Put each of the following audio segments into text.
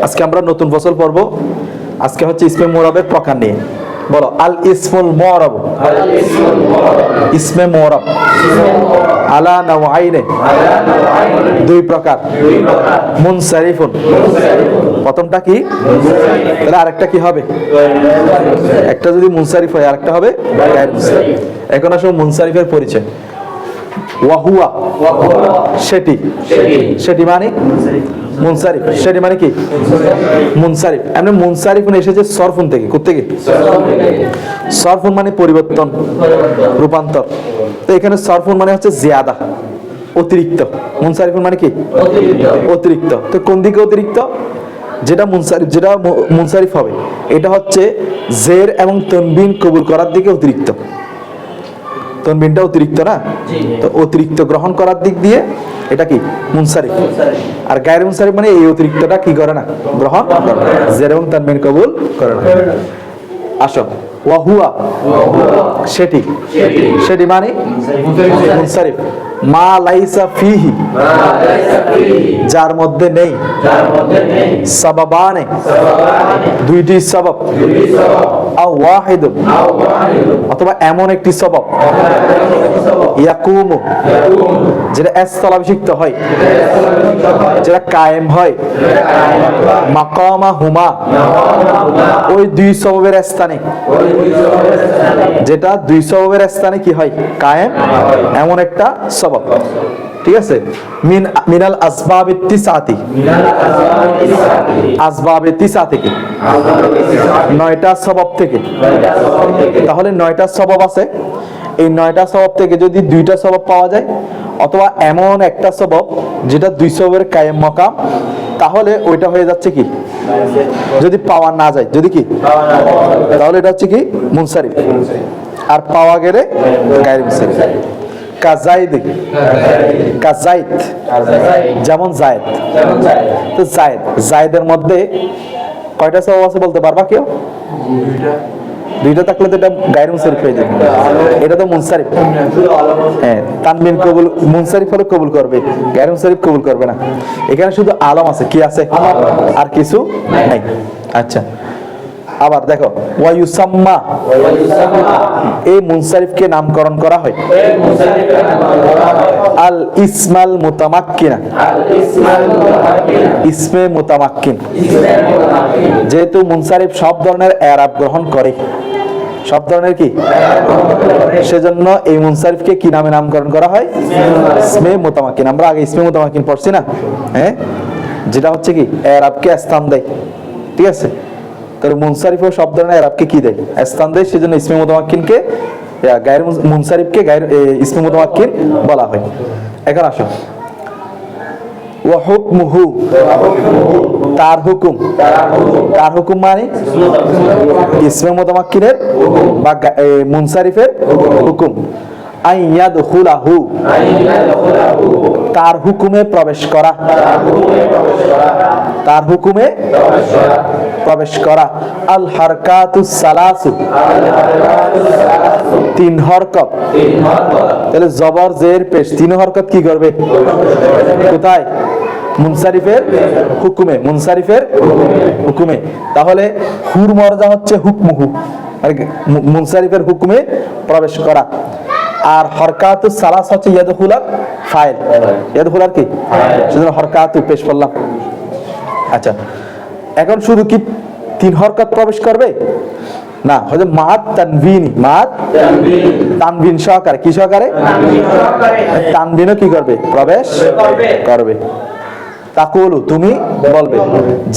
আজকে আমরা নতুন ফসল পড়ব। আজকে হচ্ছে ইসমে মুরাবের প্রকার নিয়ে। বলো আল ইসমুল মুরাব। ইসমে মুরাব আলা নাওয়াইনে, দুই প্রকার। মুনসারিফুন, প্রথমটা কি? তাহলে আরেকটা কি হবে? একটা যদি মুনসারিফ হয় আরেকটা হবে গায়র মুনসারিফ। এখন আসলে মুনসারিফের পরিচয়। ওয়াহুয়া, সেটি। সেটি মানে মুনসারিফ। সেটি মানে কি? মুনসারিফ। এমনি মুনসারিফুন এসেছে সরফুন থেকে। কোত্থেকে? সরফুন মানে পরিবর্তন, রূপান্তর। তো এখানে সরফুন মানে হচ্ছে জিয়াদা, অতিরিক্ত। মুনসারিফুন মানে কি? অতিরিক্ত। তো কোন দিকে অতিরিক্ত? যেটা মুনসারিফ হবে এটা হচ্ছে জের এবং তনবিন কবুল করার দিকে অতিরিক্ত। তনবিনটা অতিরিক্ত না, তো অতিরিক্ত গ্রহণ করার দিক দিয়ে এটা কি? মুনসারিফ। আর গায়র মুনসারিফ মানে এই অতিরিক্তটা কি করে না? গ্রহণ করে না, জের এবং তানবিন কবুল করে না। আসো, ওয়াহুয়া, সেটি। সেটি মানে মুনসারিফ। মা লাইসা ফিহি, যার মধ্যে নেই। সাবাবানে, দুইটি সবব। আও ওয়াহিদুন, অথবা এমন একটি সবব। ইয়াকুমু, যেটা স্থলাভিষিক্ত হয়, যেটা কায়েম হয়। মাকামা হুমা, ওই দুই সববের স্থানে। যেটা দুই সববের স্থানে কি হয়? কায়েম, এমন একটা সবব। ঠিক আছে? মিনাল আসবাবিত তিসআতি, আসবাবিত তিসআ থেকে, 9টা সবব থেকে। তাহলে 9টা সবব আছে। এই 9টা সবব থেকে যদি 2টা সবব পাওয়া যায়, অথবা এমন একটা সবব যেটা 2 সববের কায়েম মাকাম, তাহলে ওইটা হয়ে যাচ্ছে কি? যদি পাওয়া না যায়, যদি কি, তাহলে এটা হচ্ছে কি? মুনসারিফ। আর পাওয়া গেলে গায়র মুনসারিফ। কাজাইদ, কাজাইদ, যেমন জায়েদ। তো জায়েদ, জায়েদের মধ্যে কয়টা সবব আছে বলতে পারবা কেউ? দুইটা থাকলে তো এটা গায়র মুনসারিফ হয়ে যাবে। এটা তো মুনসারিফ। হ্যাঁ, তানবিন কবুল, মুনসারিফ হলে কবুল করবে, গায়র মুনসারিফ কবুল করবে না। এখানে শুধু আলম আছে, কি আছে? আর কিছু নাই। আচ্ছা, আবার দেখো, ওয়ায়ুসাম্মা, এই মুনসারিফকে নামকরণ করা হয় আল ইসমাল মুতামাক্কিনা, ইসমে মুতামাক্কিন। যেহেতু মুনসারিফ সব ধরনের এরাব গ্রহণ করে, সব ধরনের কি, সেজন্য এই মুনসারিফকে কি নামে নামকরণ করা হয়? ইসমে মুতামাক্কিন। আমরা আগে ইসমে মুতামাক্কিন পড়ছি না? হ্যাঁ, যেটা হচ্ছে কি এরাবকে স্থান দেয়। ঠিক আছে? তাহলে মুনসারিফও সব ধরনের এরাবকে কি দেয়? স্থান দেয়। সেজন্য ইসমে মুতামাক্কিনকে, গায়র মুনসারিফকে গায়র ইসমে মুতামাক্কিন বলা হয়। এখন আসো, ওয়া হুকমুহু, তার হুকুম। তার হুকুম মানে ইসমে মুতামাক্কিনের বা মুনসারিফের হুকুম। আইয়াদখুলাহু, তার হুকুমে প্রবেশ করা। তার হুকুমে প্রবেশ করা। আল হারকাতুস সালাসু, 3 হরকত। তাহলে জবর জের পেশ 3 হরকত কি করবে? কোথায়? মুনসারিফের হুকুমে। মুনসারিফের হুকুমে। তাহলে হুর মর্জা হচ্ছে হুকমুহু, মুনসারিফের হুকুমে প্রবেশ করা। আর হরকাতুস সালাস হচ্ছে ইয়াদখুলার ফাইল। ইয়াদখুলার কি? সেজন্য হরকাতু পেশ করলাম। আচ্ছা, এখন শুধু কি 3 হরকত প্রবেশ করবে? না, হয়তো মাদ তানবিনি, মাদ তানবিন সহকারে। কি সহকারে? তানবিনও কি করবে? প্রবেশ করবে। তাকুলু, তুমি বলবে।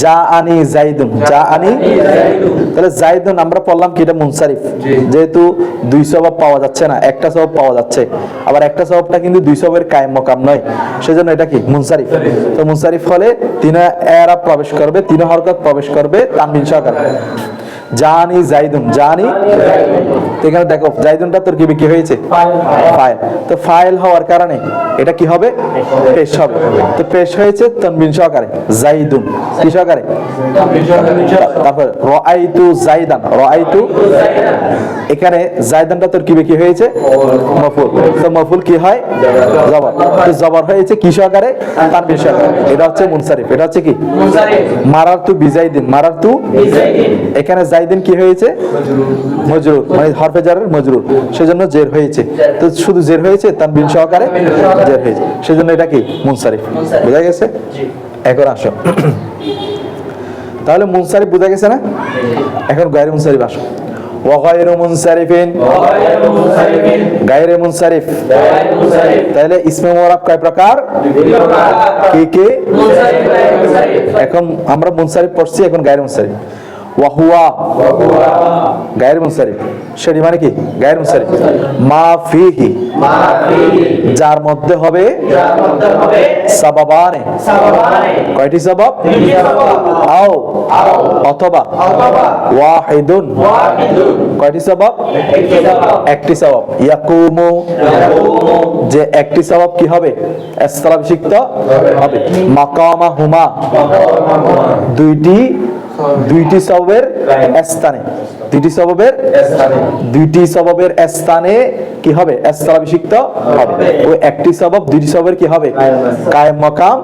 যা আনি জাইদুন, যা আনি। তাহলে জাইদুন আমরা পড়লাম কি এটা মুনসারিফ। যেহেতু 2 সবব পাওয়া যাচ্ছে না, একটা সবব পাওয়া যাচ্ছে। আবার একটা সববটা কিন্তু 2 সববের কায়েম মাকাম নয়, সেজন্য এটা কি? মুনসারিফ। তো মুনসারিফ হলে 3 এরাব প্রবেশ করবে, 3 হরকত প্রবেশ করবে তানবিন সহকারে। জানি জাইদুন, জানি। এখানে দেখো জাইদুনটা তোর কি হয়েছে? ফাইল। তো ফাইল হওয়ার কারণে এটা কি হবে? পেশ হবে। তো পেশ হয়েছে তানবিন সহকারে, জাইদুন। কি সহকারে? তারপর রাআইতু জাইদান, রাআইতু এখানে জায়দানটা তরকিবে কি হয়েছে মফুল, তো মফুল কি হয় জবর, তো জবর হয়েছে কি সহকারে তানবিন সহকারে, এটা হচ্ছে মুনসারিফ, এটা হচ্ছে কি মারারতু বিজাইদিন, মারারতু এখানে জাইদিন কি হয়েছে মজরুর, মানে হরফে জারের মজরুর, সেজন্য জের হয়েছে, তো শুধু জের হয়েছে তানবিন সহকারে জের হয়েছে, সেজন্য এটা কি মুনসারিফ। বুঝা গেছে? এখন আসো, তাহলে মুনসারিফ বুঝা গেছে না? এখন গায়রে মুনসারিফ আসো। ওয়াগায়রু মুনসারিফিন, গায়রে মুনসারিফ, তাহলে ইসমে মুরাক্কাব কয় প্রকার? কি কি? এখন আমরা মুনসারিফ পড়ছি, এখন গায়রে মুনসারিফ। ওয়াহুয়া গায়রে মুনসারিফ, সেটি মানে কি গায়রে মুনসারিফ? মা ফিহি, যার মধ্যে হবে সাবাবানে, কয়টি সবাব? আও অথবা, ওয়াহিদুন কয়টি সবাব? একটি সবাব। ইয়াকুমু যে একটি সবাব কি হবে? ইসলাভিষিক্ত হবে। মাকামা হুমা দুইটি সবাবের স্থানে, দুইটি সবাবের স্থানে কি হবে? ইসলাভিষিক্ত হবে। ওই একটি সবাব দুইটি সবাবের কি হবে? কায়েম মাকাম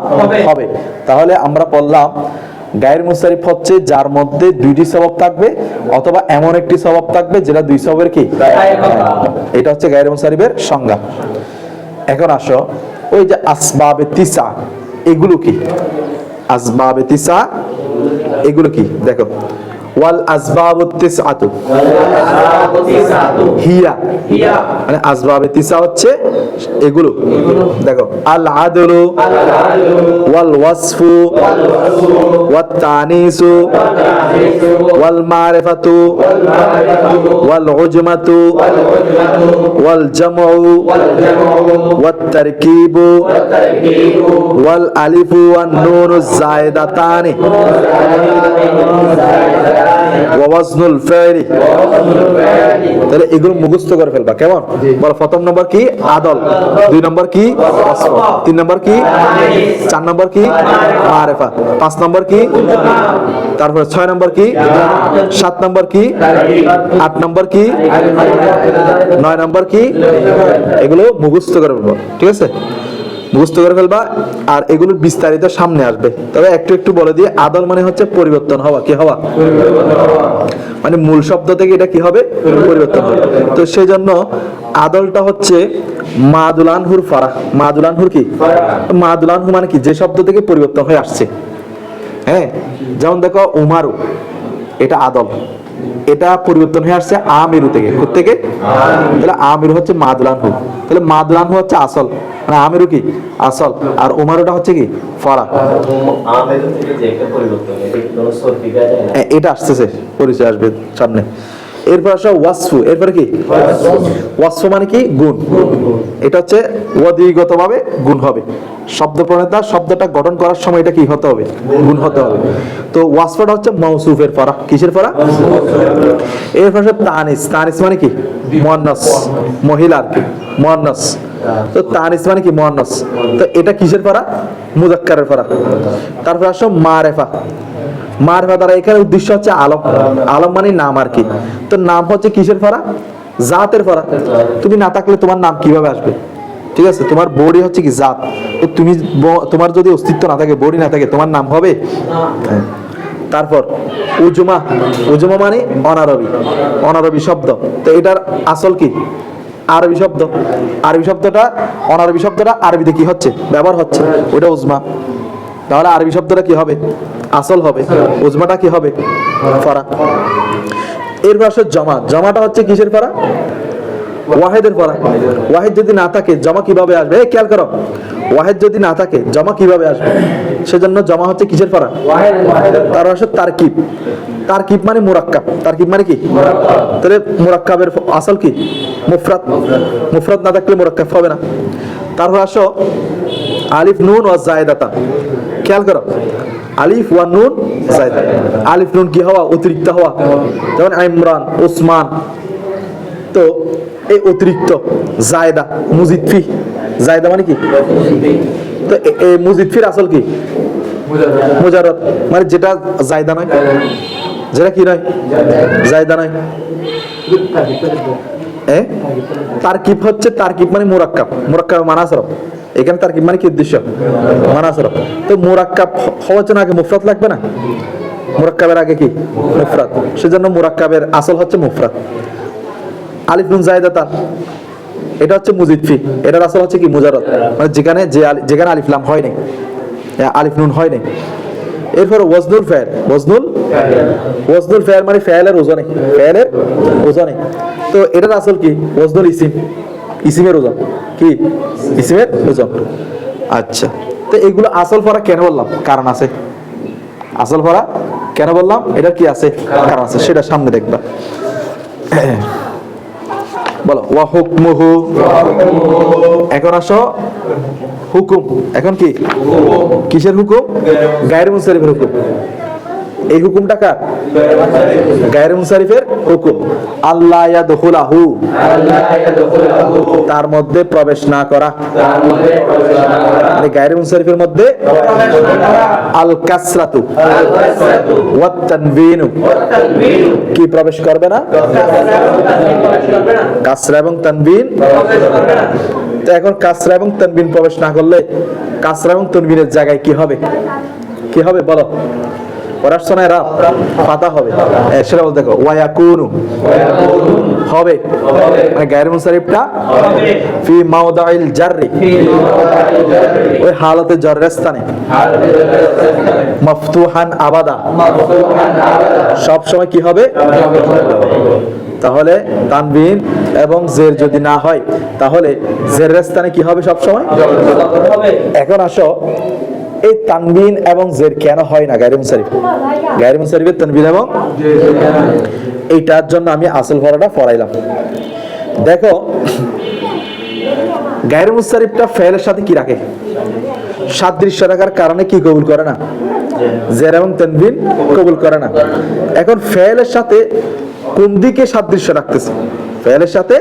হবে। তাহলে আমরা বললাম গায়রে মুনসারিফ হচ্ছে যার মধ্যে দুইটি সবাব থাকবে অথবা এমন একটি সবাব থাকবে যেটা দুই সবাবের কি, এটা হচ্ছে গায়রে মুনসারিফের সংজ্ঞা। এখন আসো, ওই যে আসবাবে তিসা, এগুলো কি? আসবাবে তিসা এগুলো কি? দেখো, ওয়াল আসবাবুত তিসআতু হিয়া, মানে আসবাবে তিসা হচ্ছে এগুলো। দেখো, আল আদলু ওয়াল ওয়াসফু ওয়াত তানিসু ওয়াল মারিফাতু ওয়াল উজমাতু ওয়াল জামউ ওয়াত তারকিবু ওয়াল আলিফু ওয়ান নুনু যায়দাতানি ওয়াজনুল ফাইলি। তাহলে এগুলো মুখস্থ করে ফেলবা, কেমন? বলো, প্রথম নম্বর কি? আদল, দুই নম্বর কি? ওয়াসফ, তিন নম্বর কি? চার নম্বর কি? মারিফা, পাঁচ নম্বর কি? তারপর ছয় নম্বর কি? সাত নম্বর কি? আট নম্বর কি? নয় নম্বর কি? এগুলো মুখস্থ করে ফেলবা, ঠিক আছে? মুখস্থ করে ফেলবা, আর এগুলোর বিস্তারিত সামনে আসবে। তবে একটু একটু বলে দিয়ে, আদল মানে হচ্ছে পরিবর্তন হওয়া, কি হওয়া, মানে মূল শব্দ থেকে এটা কি হবে? পরিবর্তন হবে। তো সেই জন্য আদলটা হচ্ছে মাদুলানহুর ফারাহ। মাদুলানহুর কি? মাদুলানহু মানে কি? যে শব্দ থেকে পরিবর্তন হয়ে আসছে। হ্যাঁ, যেমন দেখো উমারু, এটা আদল, এটা পরিবর্তন হয়ে আসছে আমিরু থেকে। কোত্থেকে? তাহলে আমিরু হচ্ছে মাদুলানহু, তাহলে মাদুলানহু হচ্ছে আসল, মানে আমিরু কি আসল, আর উমারুটা হচ্ছে কি ফরা। এটা আসতেছে, পরিচয় আসবে সামনে। এরপর আসো ওয়াসফু, এরপরে কি? ওয়াসফু মানে কি? গুণ। এটা হচ্ছে ওয়াদিগতভাবে গুণ হবে। শব্দ প্রণেতা শব্দটা গঠন করার সময় এটা কি হতে হবে? গুণ হতে হবে। তো ওয়াসফটা হচ্ছে মাউসুফের ফরা। কিসের ফরা? এরপর আসো তানিস। তানিস মানে কি? মুয়ান্নাস, মহিলার কি মুয়ান্নাস। তো তানিস মানে কি? মুয়ান্নাস। তো এটা কিসের ফরা? মুযাক্কারের ফরা। তারপর আসো মারিফা। মারিফা দ্বারা এখানে উদ্দেশ্য হচ্ছে আলম। আলম মানে নাম আর কি। তো নাম হচ্ছে কিসের ফরা? জাতের ফরা। তুমি না থাকলে তোমার নাম কিভাবে আসবে? ঠিক আছে, তোমার বডি হচ্ছে কি জাত। তো তুমি, তোমার যদি অস্তিত্ব না থাকে, বডি না থাকে, তোমার নাম হবে? তারপর উজমা। উজমা মানে অনারবি, অনারবি শব্দ। তো এটার আসল কি? আরবি শব্দ। আরবি শব্দটা, অনারবি শব্দটা আরবিতে কি হচ্ছে? ব্যবহার হচ্ছে, ওটা উজমা। তাহলে আরবি শব্দটা কি হবে? আসল হবে। উজমাটা কি হবে? ফরা। এর পাশে জমা। জমাটা হচ্ছে কিসের ফরা? ওয়াহিদের ফরা। ওয়াহিদ যদি না থাকে জমা কিভাবে আসবে? এই খেয়াল করো, ওয়াহিদ যদি না থাকে জমা কিভাবে আসবে? সেজন্য জমা হচ্ছে কিসের ফরা? তার হচ্ছে তারকিব। তারকিব মানে মুরাক্কাব। তারকিব মানে কি? তাহলে মুরাক্কাবের আসল কি? মুফরাদ। মুফরাদ না থাকলে মুরাক্কাব হবে না। তারপর আসো আলিফ নুন ওয়া জায়দাতা। খেয়াল করো, আলিফ ওয়া নুন জায়দা। আলিফ নুন কি হওয়া? অতিরিক্ত হওয়া। যেমন ইমরান, ওসমান। তো এই অতিরিক্ত জায়দা, মুজিদফি। জায়দা মানে কি? তো এই মুজিদফির আসল কি? মুজাররদ, মানে যেটা জায়দা নয়, যেটা কি নয়? জায়দা নয়। তারকিব হচ্ছে, তারকিব মানে মুরাক্কাব, মুরাক্কাব মানা সরফ। এখানে তারকিব মানে কি উদ্দেশ্য? মানা সরফ। তো মুরাক্কাব হওয়ার জন্য আগে মুফরাদ লাগবে না? মুরাক্কাবের আগে কি? মুফরাদ। সেজন্য মুরাক্কাবের আসল হচ্ছে মুফরাদ। আলিফ নুন জায়েদাতান, এটা হচ্ছে মুজিদ ফি, এটার আসল হচ্ছে কি? মুজাররদ, মানে যেখানে আলিফ লাম হয় নাই, আলিফ নুন হয় নাই। এরপর ওয়াজনুল ফাইল, ওয়াজনুল ফাইল মানে ফাইলের ওজনে, ফাইলের ওজনে। তো এটার আসল কি? ওয়াজনুল ইসিম, ইসিমের ওজন কি? ইসিমের ওজন। আচ্ছা, তো এগুলো আসল ফরা কেন বললাম? কারণ আছে। আসল ফরা কেন বললাম? এটা কি আছে? কারণ আছে, সেটা সামনে দেখবা। বলো ওয়া হুকমুহু, এখন আসো হুকুম। এখন কি? কিসের হুকুম? গায়রে মুনসারিফের হুকুম। এই হুকুমটা কার? গায়রে মুনসারিফের হুকুম। আল্লাহ ইয়াদখুলাহু, তার মধ্যে প্রবেশ না করা, মানে গায়রে মুনসারিফের মধ্যে আল কাসরাতু ওয়াত তানবিনু, কি প্রবেশ করবে না? কাসরা এবং তানবিন। তো এখন কাসরা এবং তানবিন প্রবেশ না করলে কাসরা এবং তানবিনের জায়গায় কি হবে? কি হবে বলো? পড়াশোনায় রাব ফাতা হবে। সেটা বল, দেখো ওয়ায়াকুনু হবে, মানে গায়রে মুনসারিফটা ফি মাওদাইল জাররি, ওই হালতে জাররের স্থানে, মাফতুহান আবাদা, সব সময় কি হবে? তাহলে তানবিন এবং জের যদি না হয় তাহলে জেরের স্থানে কি হবে? সব সময়। এখন আসো, এই তানবিন এবং জের কেন হয় না গায়রে মুনসারিফ? গায়রে মুনসারিফের তানবিন এবং এইটার জন্য আমি আসল ফরাটা পড়াইলাম। দেখো গায়রে মুনসারিফটা ফেলের সাথে কি রাখে? সাদৃশ্য রাখার কারণে কি কবুল করে না? জের এবং তানবিন কবুল করে না। এখন ফেলের সাথে কোন দিকে সাদৃশ্য রাখতেছে? ফেলের সাথে,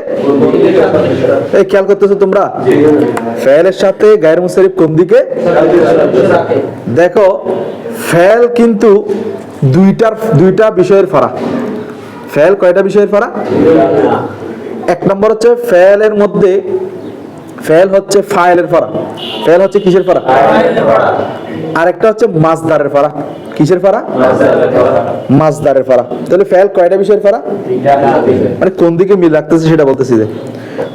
এই খেয়াল করতেছো তোমরা? ফেলের সাথে গায়রে মুনসারিফ কোন দিকে? দেখো ফেল কিন্তু দুইটা বিষয়ের ফারা। ফেল কয়টা বিষয়ের ফারা? এক নম্বর হচ্ছে ফেলের মধ্যে, ফেল হচ্ছে ফাইলের ফারা। ফেল হচ্ছে কিসের ফারা? আরেকটা হচ্ছে মাজদারের ফারা। কিসের ফারা? মাজদারের ফারা। তাহলে ফেল কয়টা বিষয়ের ফারা? মানে কোন দিকে মিল রাখতেছে সেটা বলতেছি। যে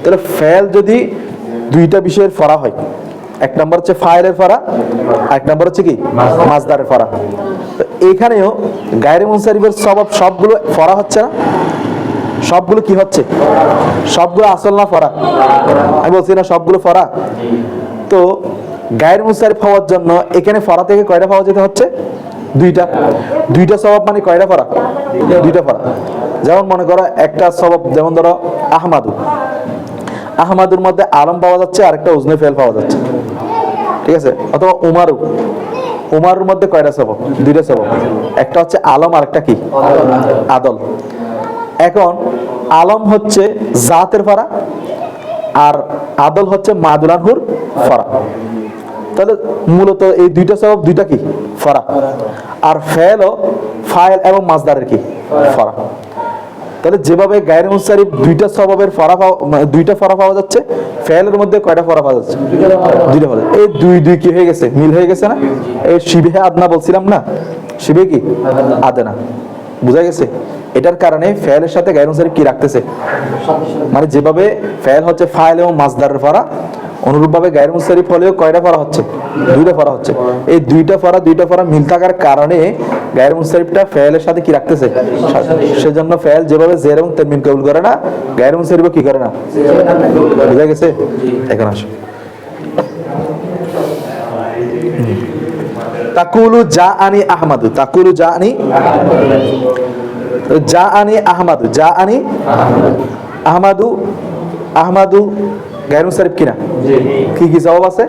তাহলে ফেল যদি দুইটা বিষয়ের ফারা হয়, এক নম্বর হচ্ছে ফাইলের ফারা, এক নম্বর হচ্ছে কি? মাজদারের ফারা। তো এখানেও গায়রে মুনসারিফের সবগুলো ফারা হচ্ছে না? সবগুলো কি হচ্ছে? সবগুলো আসল না ফরা? আমি বলছি না সবগুলো ফরা। তো গায়রে মুনসারিফ হওয়ার জন্য এখানে ফরা থেকে কয়টা পাওয়া যেতে হচ্ছে? দুইটা সওয়াব, মানে কয়টা ফরা? দুইটা ফরা। যেমন মনে করো একটা সওয়াব, যেমন ধরো আহমাদু, আহমাদুর মধ্যে আলম পাওয়া যাচ্ছে আর একটা উজনে ফেল পাওয়া যাচ্ছে, ঠিক আছে? অথবা উমারু, উমারুর মধ্যে কয়টা সওয়াব? দুইটা সওয়াব, একটা হচ্ছে আলম আর একটা কি? আদল। এখন আলম হচ্ছে জাতের ফারা আর আদল হচ্ছে মাদুলানহুর ফারা। তাহলে মূলত এই দুইটা সওয়াব দুইটা কি? ফারা। আর ফেলও ফাইল এবং মাজদারের কি? ফারা। তাহলে যেভাবে গায়রে মুনসারিফ দুইটা সওয়াবের ফারা, দুইটা ফারা পাওয়া যাচ্ছে, ফেলের মধ্যে কয়টা ফারা পাওয়া যাচ্ছে? দুইটা ফারা। এই দুই কি হয়ে গেছে? মিল হয়ে গেছে না? এই শিবে আদনা বলছিলাম না, শিবে কি? আদনা। বুঝা গেছে? এটার কারণে ফেলের সাথে গায়রে মুনসারিফ কি রাখতেছে? মানে যেভাবে ফেল হচ্ছে ফাইল এবং মাজদারের ফারা, অনুরূপভাবে গায়রে মুনসারিফ হলেও কয়টা ফারা হচ্ছে? দুইটা ফারা হচ্ছে। এই দুইটা ফারা মিল থাকার কারণে গায়রে মুনসারিফটা ফেলের সাথে কি রাখতেছে? সেজন্য ফেল যেভাবে জের এবং তানবিন কবুল করে না, গায়রে মুনসারিফও কি করে না? বুঝা গেছে? এখন আসো, তাকুলু জাআনি আহমাদু, তাকুলু জাআনি, জাআনি আহমাদু, জাআনি আহমাদু, আহমাদু গায়রে মুনসারিফ কিনা? কি কি জবাব আছে?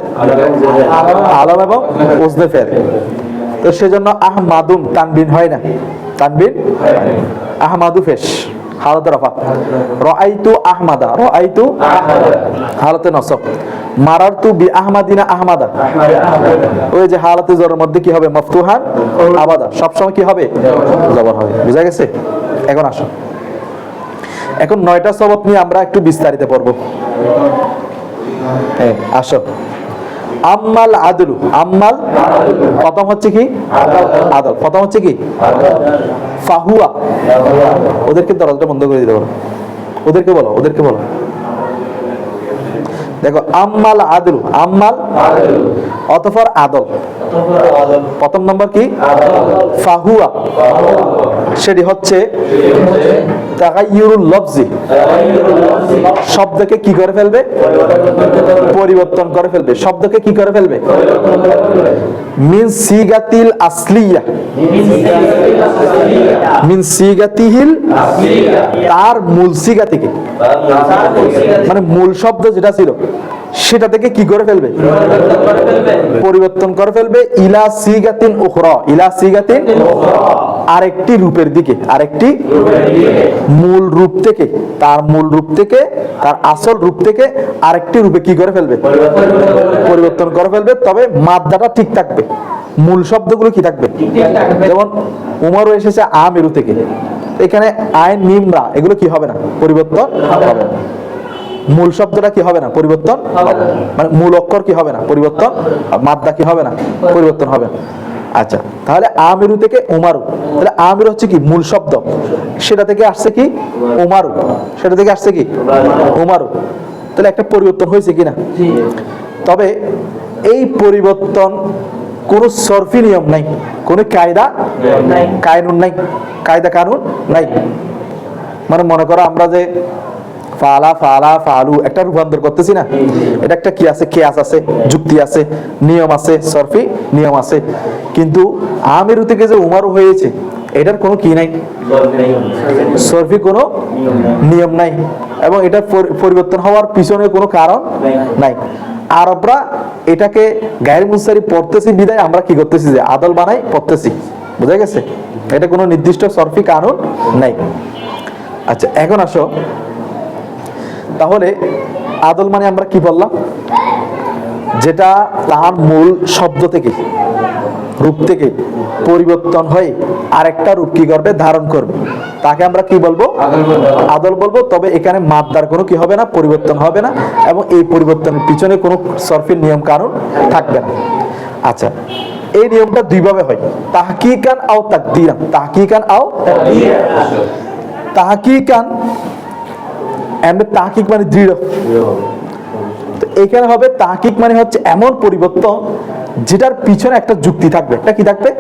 আলম এবং ওজনে ফেল। তো সেজন্য আহমাদুন তানবিন হয় না, তানবিন আহমাদু ফেশ হালতে রফা। রাআইতু আহমাদা, রাআইতু হালতে নসব। মারারতু বি আহমাদিনা আহমাদা, ওই যে হালতে জরের মধ্যে কি হবে? মাফতুহান আবাদা, সব সময় কি হবে? জবর হবে। বুঝা গেছে? এখন আসো, এখন 9টা সবক নিয়ে আমরা একটু বিস্তারিত পড়ব। হ্যাঁ, আসো। আম্মাল আদলু, আম্মাল প্রথম হচ্ছে কি আদল, প্রথম হচ্ছে কি ফাহুয়া। ওদেরকে দরজাটা বন্ধ করে দিতে বলো, ওদেরকে বলো, ওদেরকে বলো। দেখো, আম্মাল আদলু, আম্মাল অতঃপর আদল, প্রথম নম্বর কি ফাহুয়া, সেটি হচ্ছে তাগায়্যুরুল লফজি, শব্দকে কি করে ফেলবে, পরিবর্তন করে ফেলবে, শব্দকে কি করে ফেলবে, মিন সিগাতিল আসলিয়া, মিন সিগাতিহিল, তার মূল সিগা থেকে, মানে মূল শব্দ যেটা ছিল সেটা থেকে কি করে ফেলবে, পরিবর্তন করে ফেলবে, ইলা সিগাতিন উখরা, ইলা সিগাতিন আরেকটি রূপের দিকে, আরেকটি মূল রূপ থেকে, তার মূল রূপ থেকে, তার আসল রূপ থেকে আরেকটি রূপে কি করে ফেলবে, পরিবর্তন করে ফেলবে। তবে মাদ্দাটা ঠিক থাকবে, মূল শব্দগুলো কি থাকবে, যেমন উমরও এসেছে আমিরু থেকে, এখানে আইন মিমরা এগুলো কি হবে না, পরিবর্তন হবে না। মূল শব্দটা কি হবে না, পরিবর্তন, মানে মূল অক্ষর কি হবে না, পরিবর্তন, মাদ্দা কি হবে না, পরিবর্তন হবে না। আচ্ছা, তাহলে আমিরু থেকে উমারু, তাহলে আমিরু হচ্ছে কি মূল শব্দ, সেটা থেকে আসছে কি উমারু, সেটা থেকে আসছে কি উমারু, তাহলে একটা পরিবর্তন হয়েছে কিনা। তবে এই পরিবর্তন কোন সরফি নিয়ম নাই, কোন কায়দা কানুন নাই, কায়দা কানুন নাই। মানে মনে করো আমরা যে ফালা ফালা ফালু একটা রূপান্তর করতেছি না, এটা একটা কি আছে, কিয়াস আছে, যুক্তি আছে, নিয়ম আছে, সরফি নিয়ম আছে। কিন্তু আমিরু থেকে যে উমারু হয়েছে এটার কোনো কি নাই, সরফি কোনো নিয়ম নাই, এবং এটা পরিবর্তন হওয়ার পিছনে কোনো কারণ নাই। আরবরা এটাকে গায়ের মুনসারিফ পড়তেছি বিদায় আমরা কি করতেছি, যে আদল বানাই পড়তেছি, বুঝা গেছে, এটা কোনো নির্দিষ্ট সরফি কানুন নাই। আচ্ছা, এখন আসো, তাহলে আদল মানে আমরা কি বললাম, যেটা তার মূল শব্দ থেকে, রূপ থেকে পরিবর্তন হয়ে আরেকটা রূপ কি করবে, ধারণ করবে, তাকে আমরা কি বলবো, আদল বলবো। তবে এখানে মাদ্দার কোনো কি হবে না, পরিবর্তন হবে না, এবং এই পরিবর্তনের পিছনে কোনো সরফের নিয়ম কানুন থাকবে না। আচ্ছা, এই নিয়মটা দুইভাবে হয়, তাহকিকান আও তাকদীরান, তাহকিকান আও তাহকিকান, এমনি তাহকিক মানে দৃঢ়, এখানে হবে তাহকিক মানে হচ্ছে এমন পরিবর্তন যেটার পিছনে একটা যুক্তি থাকবে, একটা কি থাকবে,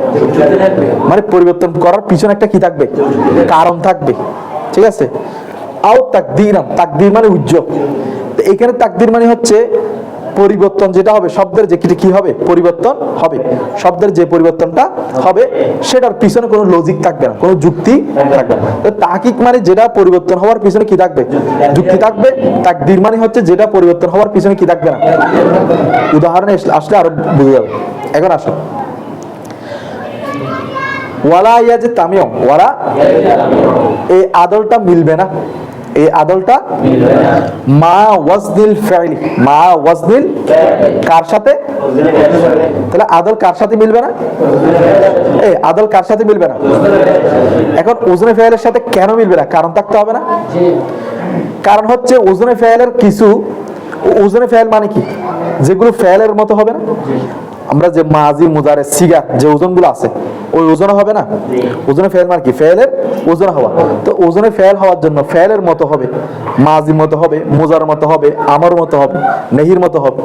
মানে পরিবর্তন করার পিছনে একটা কি থাকবে, কারণ থাকবে, ঠিক আছে। আও তাকদীরান, তাকদীর মানে উজ্জ্বল, তো এখানে তাকদীর মানে হচ্ছে পরিবর্তন যেটা হবে, শব্দের যে কি হবে, পরিবর্তন হবে, শব্দের যে পরিবর্তনটা হবে সেটার পিছনে কোনো লজিক থাকবে না, কোনো যুক্তি থাকবে না। তো তাহকিক মানে যেটা পরিবর্তন হওয়ার পিছনে কি থাকবে, যুক্তি থাকবে। তাকদীর মানে হচ্ছে যেটা পরিবর্তন হওয়ার পিছনে কি থাকবে না। উদাহরণে আসলে আরো বুঝে যাবে। এখন আসো, ওয়ালা ইয়াজতামিউ, ওয়ালা, এই আদলটা মিলবে না, এই আদলটা মা ওয়াজনিল ফাইল, মা ওয়াজনিল, কার সাথে, তাহলে আদল কার সাথে মিলবে না, এই আদল কার সাথে মিলবে না। এখন ওজনে ফাইলের সাথে কেন মিলবে না, কারণ থাকতে হবে না। কারণ হচ্ছে ওজনে ফাইলের কিছু, ওজনে ফাইল মানে কি, যেগুলো ফাইলের মতো হবে না, আমরা যে মাজি মুজারে সিগা যে ওজনগুলো আছে ওই ওজনে হবে না। ওজনে ফেল মানে কি, ফেলের ওজন হওয়া। তো ওজনে ফেল হওয়ার জন্য ফেলের মতো হবে, মাজির মতো হবে, মুজার মতো হবে, আমার মতো হবে, নেহির মতো হবে,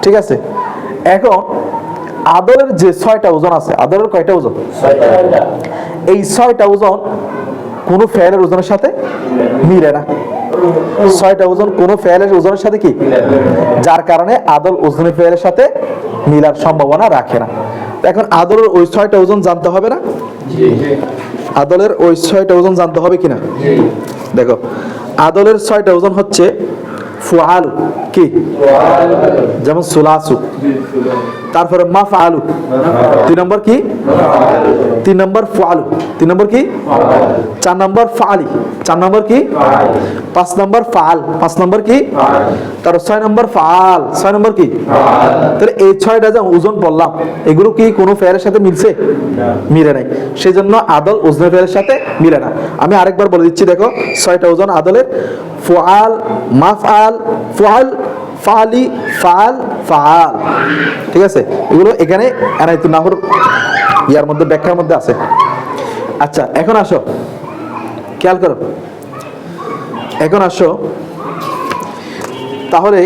ঠিক আছে। এখন আদলের যে 6টা ওজন আছে, আদলের কয়টা ওজন, এই 6টা ওজন কোনো ফেলের ওজনের সাথে মিলে না। 6টা ওজন কোনো ফেলের ওজনের সাথে কি, যার কারণে আদল ওজনে ফেলের সাথে মিলার সম্ভাবনা রাখে না। এখন আদলের ওই 6টা ওজন জানতে হবে না, আদলের ওই 6টা ওজন জানতে হবে কিনা। দেখো, আদলের 6টা ওজন হচ্ছে ফুআলু, কি, যেমন সুলাসু। তারপরে মাফআলু, 2 নম্বর কি, 3 নম্বর ফালু, 3 নম্বর কি, 4 নম্বর ফালি, 4 নম্বর কি, 5 নম্বর ফাল, 5 নম্বর কি, তার 6 নম্বর ফাল, 6 নম্বর কি। তাহলে এই 6টা যে ওজন বললাম, এগুলো কি কোনো ফেয়ারের সাথে মিলছে? মিলে নাই। সেজন্য আদল ওজনে ফেয়ারের সাথে মিলে না। আমি আরেকবার বলে দিচ্ছি, দেখো 6টা ওজন আদলের: ফুআল, মাফআল, ফুআল, ফালি, ফাল, ফাল। ঠিক আছে, এগুলো এখানে এনাইতু নাহর ইয়ার মধ্যে, ব্যাখ্যার মধ্যে আছে। আচ্ছা, এখন আসো, খেয়াল করো, এখন আসো তাহলে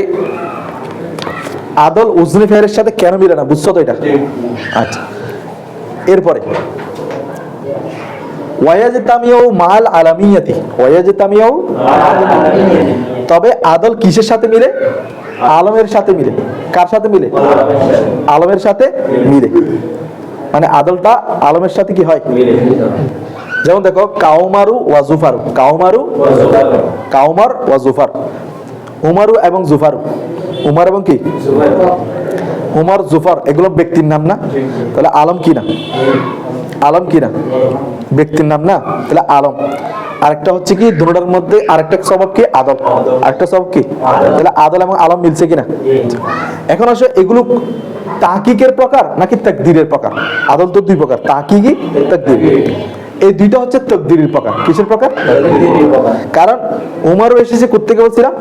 আদল উজনে ফেয়ারের সাথে কেন মিলে না, বুঝছো তো এটা? আচ্ছা, এরপরে ওয়ায়াজতামিউ মাল আলামিয়াতি, ওয়ায়াজতামিউ, তবে আদল কিসের সাথে মিলে? আলমের সাথে মিলে। কার সাথে মিলে? আলমের সাথে মিলে। মানে আদলটা আলমের সাথে কি হয়? যেমন দেখো, কাউমারু ওয়া জুফারু, কাউমারু, কাউমার ওয়া জুফার, উমারু এবং জুফারু, উমার এবং কি, উমর, জুফার, এগুলো ব্যক্তির নাম না? তাহলে আলম কি না? আলম কি না? ব্যক্তির নাম না? তাহলে আলম। আরেকটা হচ্ছে কি, দুটোটার মধ্যে আরেকটা স্বভাব কি, আদল, আরেকটা স্বভাব কি। তাহলে আদল এবং আলম মিলছে কিনা? এখন আসো, এগুলো তাহকিকের প্রকার নাকি তাকদীরের প্রকার? আদল তো 2 প্রকার, তাহকিকি, তাকদীর। এই দুইটা হচ্ছে তাকদীরের প্রকার। কিসের প্রকার? কারণ উমারও এসেছে কোত্থেকে বলছিলাম?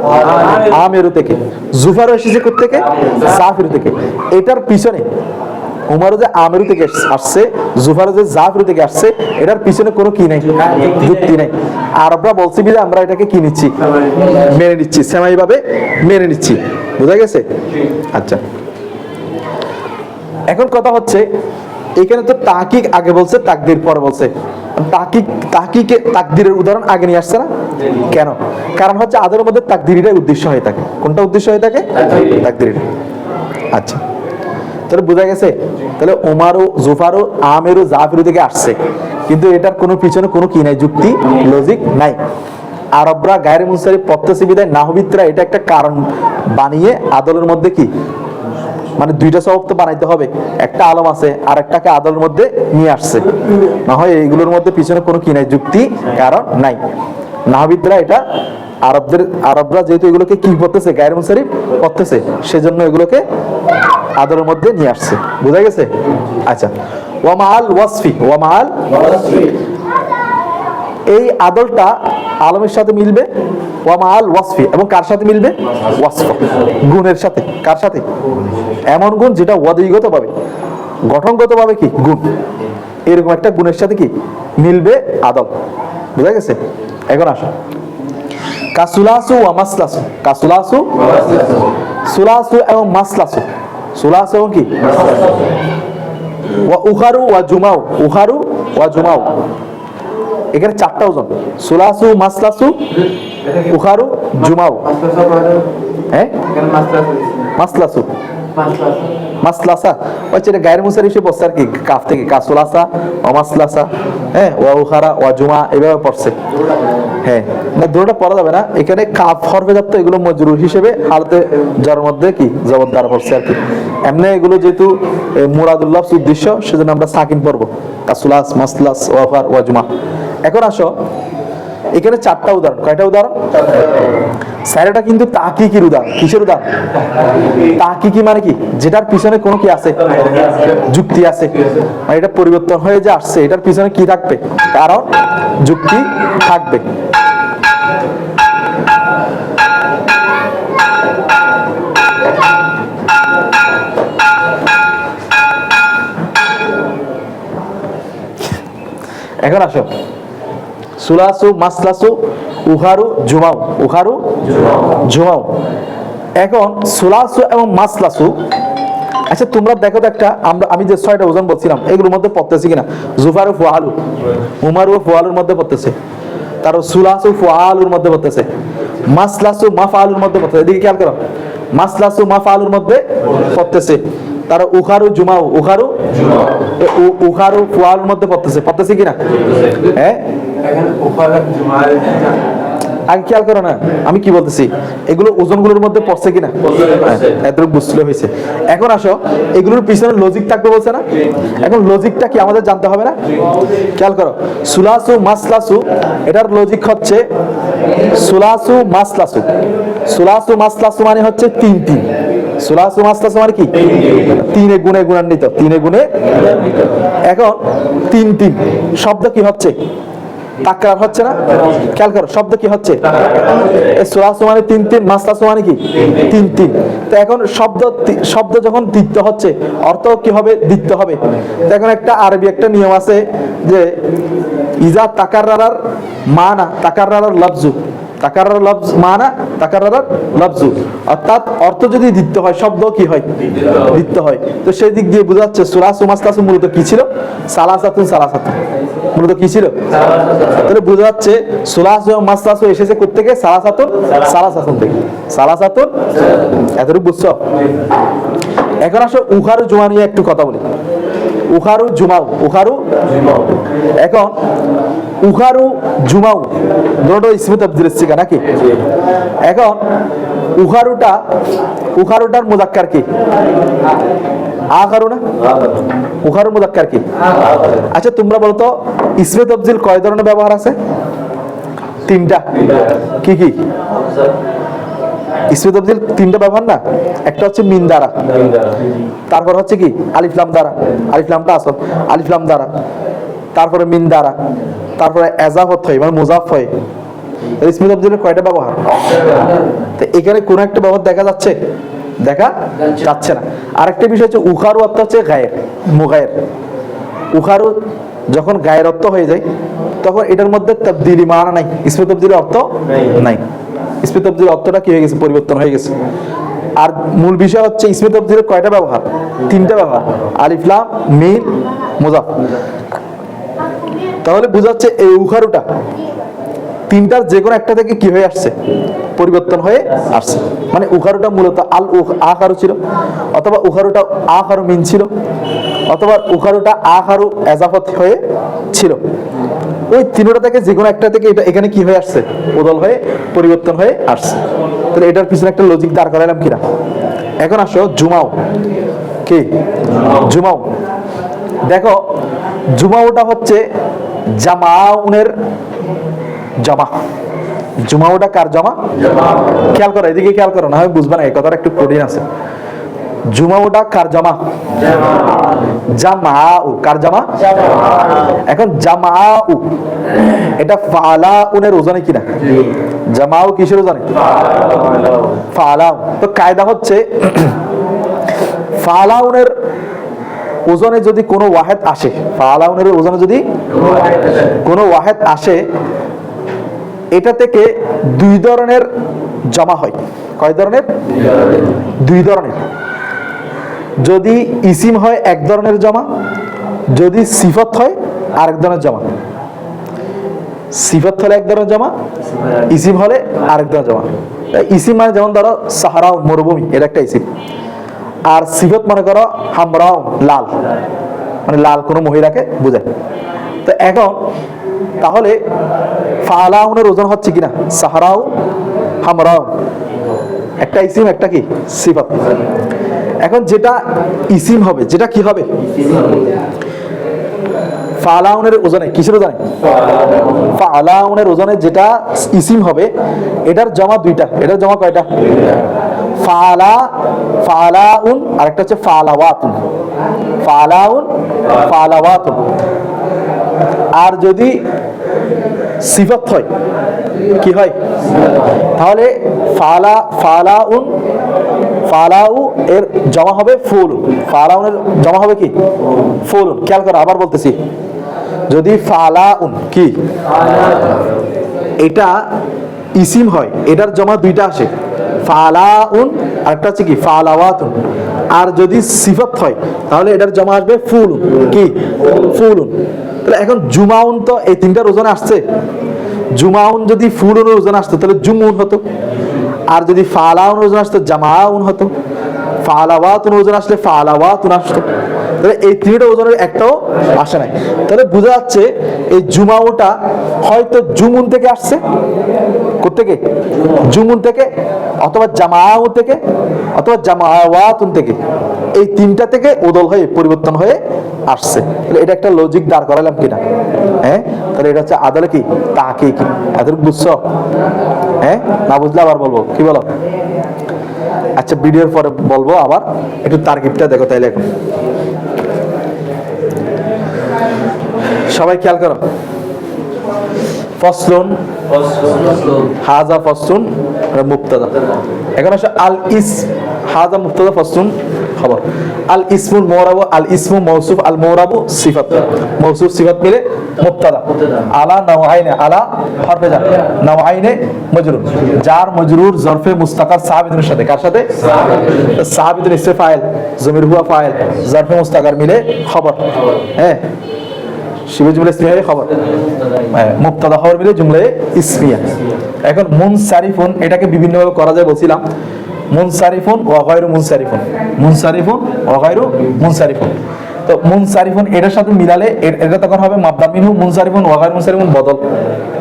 আমেরু থেকে। জুফারও এসেছে কোত্থেকে? জাফির থেকে। এটার পিছনে উমারও যে আমেরু থেকে আসছে, জুফারও যে জাফির থেকে আসছে, এটার পিছনে কোনো কি নাই, যুক্তি নাই। আরবরা বলছে যে আমরা এটাকে কি নিচ্ছি, মেনে নিচ্ছি, সেমাই ভাবে মেনে নিচ্ছি। বুঝা গেছে? আচ্ছা, এখন কথা হচ্ছে, এখানে তো তাহকিক আগে বলছে, তাকদীর পরে বলছে। তাহকিকে তাকদীরের উদাহরণ আগে নিয়ে আসছে না কেন? কারণ হচ্ছে আদলের মধ্যে তাকদীরটাই উদ্দেশ্য হয়ে থাকে। কোনটা উদ্দেশ্য হয়ে থাকে? তাকদীর। আচ্ছা, তাহলে বোঝা গেছে। তাহলে উমারু, জুফারু, আমেরু, জাফিরু থেকে আসছে, কিন্তু এটার কোনো পিছনে কোনো কি নাই, যুক্তি, লজিক নাই। আরবরা গায়রে মুনসারিফ পড়তেছে বিদায় নাহবিদরা এটা একটা কারণ বানিয়ে আদলের মধ্যে কি, মানে 2টা স্বভাব তো বানাইতে হবে, একটা আলম আছে আর একটাকে আদলের মধ্যে নিয়ে আসছে, না হয় এইগুলোর মধ্যে পিছনে কোনো কি নাই, যুক্তি, কারণ নাই। নাহবিদরা এটা আরবরা যেহেতু এগুলোকে কি করতেছে, গায়রে মুনসারিফ করতেছে, সেজন্য এগুলোকে আদলের মধ্যে নিয়ে আসছে। বুঝা গেছে? আচ্ছা, ওয়া মাআল ওয়াসফি, ওয়া মাআল, এই আদলটা আলমের সাথে মিলবে, ওয়া মাআল ওয়াসফি, এবং কার সাথে মিলবে? ওয়াসফ, গুণের সাথে। কার সাথে? এমন গুণ যেটা ওয়াদিগত ভাবে, গঠনগত ভাবে কি গুণ, এরকম একটা গুণের সাথে কি মিলবে আদল। বুঝা গেছে? এখন আসো, কাসুলাসু ওয়া মাসলাসু, কাসুলাসু, সুলাসু এবং মাসলাসু, সুলাসু এবং কি, ওয়া উখারু ওয়া জুমাউ, উখারু ওয়া জুমাউ। এখানে 4টা ওজন: সুলাসু, মাসলাসু, উখারু, জুমাউ। হ্যাঁ, মাসলাসু, মাসলাসা হচ্ছে এটা গায়রে মুনসারিফে পড়ছে আর কি, কাফ থেকে, কাসুলাসা, অমাসলাসা, হ্যাঁ, ওয়া উখারা, ওয়া জুমা, এভাবে পড়ছে। হ্যাঁ, না দুটোটা পড়া যাবে না, এখানে কাফ হরফে যাচ্ছে, এগুলো মজরুর হিসেবে হালতে যার মধ্যে কি জবর দ্বারা পড়ছে আর কি। এমনি এগুলো যেহেতু মুরাদুল্লাহ উদ্দেশ্য, সেজন্য আমরা সাকিন পড়বো, কাসুলাস, মাসলাস, ওয়া উখার, ওয়া জুমা। এখন আসো, এখানে 4টা উদাহরণ। কয়টা উদাহরণ? স্যারটা কিন্তু তাহকিকির উদাহরণ। কিসের উদাহরণ? তাহকিকি মানে কি, যেটার পিছনে কোনো কি আছে, যুক্তি আছে, মানে এটা পরিবর্তন হয়ে যে আসছে, এটার পিছনে কি থাকবে, কারণ, যুক্তি থাকবে। এখন আসো, সুলাসু, মাসলাসু, উখারু, জুমাউ, উখারু, জুমাউ। এখন সুলাসু এবং মাসলাসু, আচ্ছা তোমরা দেখো তো একটা, আমি যে 6টা ওজন বলছিলাম এগুলোর মধ্যে পড়তেছে কিনা? জুফারু, ফুআলু, উমারু, ফুআলুর মধ্যে পড়তেছে, তার সুলাসু, ফুআলুর মধ্যে পড়তেছে, মাসলাসু, মাফআলুর মধ্যে পড়তেছে। এদিকে খেয়াল করো, মাসলাসু, মাফআলুর মধ্যে পড়তেছে, তার উখারু, জুমাউ, উখারু, উখারু, ফুআলুর মধ্যে পড়তেছে কিনা? হ্যাঁ, আগে খেয়াল করো না আমি কি বলতেছি, এগুলো ওজনগুলোর মধ্যে পড়ছে কিনা, এতটুকু বুঝলে হয়েছে। এখন আসো এগুলোর পিছনে লজিক থাকবে বলছে না, এখন লজিকটা কি আমাদের জানতে হবে না? খেয়াল করো, সুলাসু মাসলাসু, এটার লজিক হচ্ছে সুলাসু মাসলাসু। সুলাসু মাসলাসু মানে হচ্ছে 3 3। সুলাসু মাসলাসু মানে কি? 3 গুণে গুণান্বিত, 3 গুণে। এখন 3 3 শব্দ কি হচ্ছে? তাকরার হচ্ছে না? খেয়াল করো শব্দ কি হচ্ছে? সুলাসু মানে 3 3, মাসলাসু মানে কি 3 3। তো এখন শব্দ যখন দ্বিত্ব হচ্ছে, অর্থ কি হবে? দ্বিত্ব হবে। তো এখন একটা আরবি একটা নিয়ম আছে যে ইজা তাকাররার মানা তাকাররার লফজু, তাকাররার লফজ মানা তাকাররার লফজু, অর্থাৎ অর্থ যদি দ্বিত্ব হয় শব্দ কি হয়? দ্বিত্ব হয়। তো সেই দিক দিয়ে বোঝা যাচ্ছে সুলাসু মাসলাসু মূলত কি ছিল? সালাসাতুন সালাসাতুন, মূলত কি ছিল? তাহলে বোঝা যাচ্ছে সুলাসু এবং মাসলাসু এসেছে কোথা থেকে? সালাসাতুন সালাসাতুন থেকে। সালাসাতুন, এতটুকু বুঝছো? এখন আসো উখারু জুমা নিয়ে একটু কথা বলি। উখারু জুমাউ, উখারু এখন উখারু জুমাউ দুটো ইসমে তাবদীল এসেছে নাকি? এখন উখারুটার মুযাক্কার কি? আখারু না? উখারু মুযাক্কার কি? আচ্ছা তোমরা বলো তো ইসমে তাবদীল কয় ধরনের ব্যবহার আছে? 3টা। কি কি ইসমে তাবদীল? 3টা ব্যবহার না? একটা হচ্ছে মিন দ্বারা, তারপর হচ্ছে কি আলিফ লাম দ্বারা, আলিফ লামটা আসল, আলিফ লাম দ্বারা, তারপরে মিন দ্বারা, তারপরে এজাফত হয় মানে মুজাফ হয়। ইসমে তাবদীলের কয়টা ব্যবহার? তো এখানে কোন একটা ব্যবহার দেখা যাচ্ছে? দেখা যাচ্ছে না। আরেকটা বিষয় হচ্ছে উখারু অর্থ হচ্ছে গায়ের, মুগায়ের। উখারু যখন গায়ের অর্থ হয়ে যায় তখন এটার মধ্যে তাবদীলি মানা নাই, ইসমে তাবদীলের অর্থ নাই। ইসমে তাবদীলের অর্থটা কি হয়ে গেছে? পরিবর্তন হয়ে গেছে। আর মূল বিষয় হচ্ছে ইসমে তাবদীলের কয়টা ব্যবহার? 3টা ব্যবহার, আলিফ লাম মিম মুজাফ। তাহলে বোঝা যাচ্ছে এই উখারুটা 3টার যে কোনো একটা থেকে কি হয়ে আসছে? পরিবর্তন হয়ে আসছে। মানে উখারুটা মূলত আল আখারু ছিল, অথবা উখারুটা আখারু মিন ছিল, অথবা উখারুটা আখারু এজাফত হয়ে ছিল। ওই 3টা থেকে যে কোনো একটা থেকে এটা এখানে কি হয়ে আসছে? বদল হয়ে পরিবর্তন হয়ে আসছে। তাহলে এটার পিছনে একটা লজিক দাঁড় করাইলাম কিনা? এখন আসো জুমাও। কি জুমাও? দেখো জুমাওটা হচ্ছে জামাউনের জমা। জুমাওটা কার জমা? খেয়াল করো, এদিকে খেয়াল করো, না হয় বুঝবা না, এই কথাটা একটু কঠিন আছে। জুমাওটা কার জমা? জামাউ। কার জমা? এখন জামাউ এটা ফালাউনের ওজনে কিনা? জামাউ কিসের ওজনে? ফালাউ। তো কায়দা হচ্ছে ফালাউনের ওজনে যদি কোনো ওয়াহেদ আসে, ফালাউনের ওজনে যদি কোনো ওয়াহেদ আসে, এটা থেকে 2 ধরনের জমা হয়। কয় ধরনের? 2 ধরনের। যদি ইসিম হয় 1 ধরনের জমা, যদি সিফত হয় আরেক ধরনের জমা। সিফত হলে 1 ধরনের জমা, ইসিম হলে আরেক ধরনের জমা। ইসিম মানে যেমন ধরো সাহারাও মরুভূমি, এটা একটা ইসিম। আর সিফত মনে করো হামরাও লাল, মানে লাল কোনো মহিলাকে বোঝায়। তো এখন তাহলে ফালাউনের ওজন হচ্ছে কিনা? সাহারাও হামরাও, একটা ইসিম একটা কি সিফত। এখন যেটা ইসিম হবে, যেটা কি হবে? ফালাউনের ওজনে, কিসের ওজনে? ফালাউনের ওজনে যেটা ইসিম হবে এটার জমা 2টা। এটার জমা কয়টা? ফালা, ফালাউন, আর একটা হচ্ছে ফালাওয়াতুন। ফালাউন, ফালাওয়াতুন। আর যদি সিফত হয় কি হয়? তাহলে ফালাউন, ফালাউ এর জমা হবে ফুলুন। ফালাউনের জমা হবে কি? ফুলুন। খেয়াল করো, আবার বলতেছি, যদি ফালাউন কি এটা ইসিম হয়, এটার জমা 2টা আসে, ফালাউন আর একটা হচ্ছে কি ফালাওয়াতুন। আর যদি সিফত হয় তাহলে এটার জমা আসবে ফুলুন। কি? ফুলুন। তাহলে এখন জুমাউন তো এই 3টার ওজনে আসছে। জুমাউন যদি ফুলুনের ওজনে আসতো তাহলে জুমুন হতো, আর যদি ফালাউন ওজন আসতো জামাউন হতো, ফালাওয়াতুন ওজন আসলে ফালাওয়াতুন আসতো। তাহলে এই তিনটা ওজনের একটাও আসে নাই। তাহলে বোঝা যাচ্ছে এই জুমাওটা হয়তো জুমুন থেকে আসছে, কোত্থেকে? জুমুন থেকে, অথবা জামাউ থেকে, অথবা জামাওয়াতুন থেকে। এই তিনটা থেকে ওদল হয়ে পরিবর্তন হয়ে আসছে। তাহলে এটা একটা লজিক দাঁড় করালাম কিনা? হ্যাঁ, তাহলে এটা হচ্ছে আদালে কি তাকে কি আদর বুঝছো? হ্যাঁ, না বুঝলে আবার বলবো, কি বলো? আচ্ছা, ভিডিওর পরে বলবো, আবার একটু তারকিবটা দেখো তাইলে। এখন সবাই খেয়াল করো। ফসলুন, হাজা ফসলুন, মুবতাদা। এখন আসলে আল ইস, হাজা মুবতাদা, ফসলুন খবর। আল ইসমুল মুরাবু, আল ইসমু মৌসুফ, আল মুরাবু সিফাত। মৌসুফ সিফাত মিলে মুবতাদা। আলা নাওয়াইনে, আলা হরফে জার, নাওয়াইনে মজরুর। জার মজরুর জরফে মুস্তাকার সাহাবিদের সাথে, কার সাথে? সাহাবিদের ইসে ফাইল, জমির হুয়া ফাইল, জরফে মুস্তাকার মিলে খবর। হ্যাঁ, শিবে জুমলা ইসমিয়া খবর, মুবতাদা খবর মিলে জুমলা ইসমিয়া। এখন মুনসারিফুন, এটাকে বিভিন্ন ভাবে করা যায় বলছিলাম। মুনসারিফুন ওয়া গায়রু মুনসারিফুন, মুনসারিফুন ওয়া গায়রু মুনসারিফুন। তো মুনসারিফুন এটার সাথে মিলালে এটা তখন হবে মাবদা মিনহু, মুনসারিফুন ওয়া গায়রু মুনসারিফুন বদল।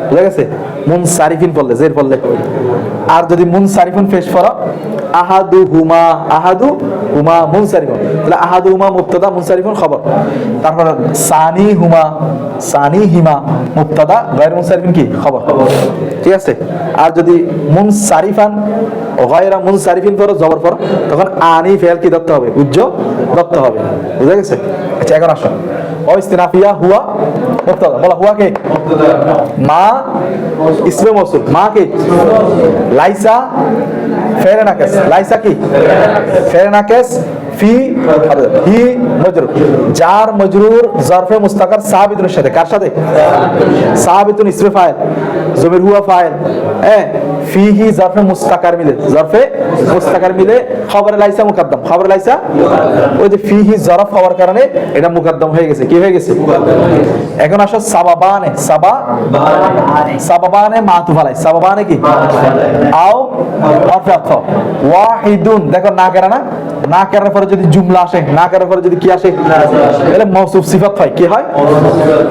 বুঝা গেছে? মুনসারিফিন বললে, জের বললে। আর যদি মুনসারিফুন পেশ করা, আহাদুহুমা, আহাদুহুমা মুনসারিফুন, তাহলে আহাদুহুমা মুবতাদা, মুনসারিফুন খবর। তারপর সানিহুমা, সানিহিমা মুবতাদা, গায়রু মুনসারিফিন কি খবর। ঠিক আছে? আর যদি মুনসারিফান গায়রা মুনসারিফিন পর জবর পর, তখন আনি ফেল কি ধরতে হবে? উজ্জ ধরতে হবে। বুঝা গেছে? আচ্ছা, এখন আসো। ও ইস্তিনাফিয়া হুয়া মুবতাদা, বলা হুয়া কে? মা ইসমে মৌসুল, মা কি? লাইসা ফেরে নাকেস, লাইসা কি? ফেরে নাকেস, ফি হি মজরুর। জার মজরুর জরফে মুস্তাকার সাহাবিতুনের সাথে, কার সাথে? সাহাবিতুন ইসমে ফাইল, জমির হুয়া ফাইল। হ্যাঁ, ফি হি জরফে মুস্তাকার মিলে, জরফে মুস্তাকার মিলে খবরে লাইসা মুকদ্দম, খবরে লাইসা। ওই যে ফি হি জরফ হওয়ার কারণে এটা মুকদ্দম হয়ে গেছে। কি হয়ে গেছে? এখন আসো সাবাবানে, সাবাবানে মাতুফ আলাই, সাবাবানে কি? আও হরফে আতফ। ওয়াহিদুন, দেখো না কেরা না, না কেরার পরে যদি জুমলা আসে, না কেরার পরে যদি কি আসে, তাহলে মৌসুফ সিফাত হয়। কি হয়?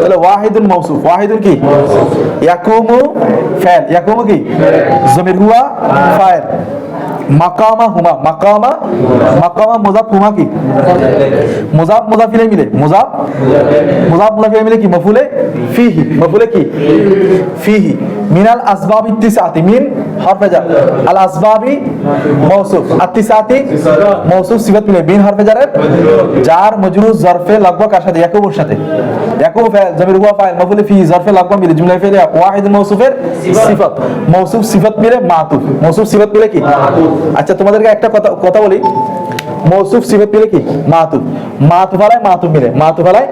তাহলে ওয়াহিদুন মৌসুফ, ওয়াহিদুন কি? ইয়াকুমু ফাইল, ইয়াকুমু কি? জমির হুয়া ফাইল। মাকামা হুমা, মাকামা, মাকামা মুযাফ, হুমা কি? মুযাফ মুযাফ ইলাইহি মিলে, মুযাফ মুযাফ মুযাফ ইলাইহি মিলে কি? মাফউলে ফিহি, মাফউলে কি? ফিহি। মিনাল আসবাব ইত্তিসাতি, মিন হরফে জার, আল আসবাবি মৌসুফ, আত্তিসাতি মৌসুফ সিফাত মিলে বিন হরফে জারের জার মজরুর জরফে লাগবা কার সাথে? ইয়াকুবুর সাথে। ইয়াকুব ফাইল, জমির হুয়া ফাইল, মাফউলে ফি, জরফে লাগবা মিলে জুমলা ফেলে ওয়াহিদ মৌসুফের সিফাত, মৌসুফ সিফাত মিলে মাতুফ, মৌসুফ সিফাত মিলে কি? আচ্ছা, তোমাদেরকে একটা কথা বলি। মৌসুফ সিফাত মিলে কি? মাতুফ। মাতুফ আলাই মাতুফ মিলে, মাতুফ আলাই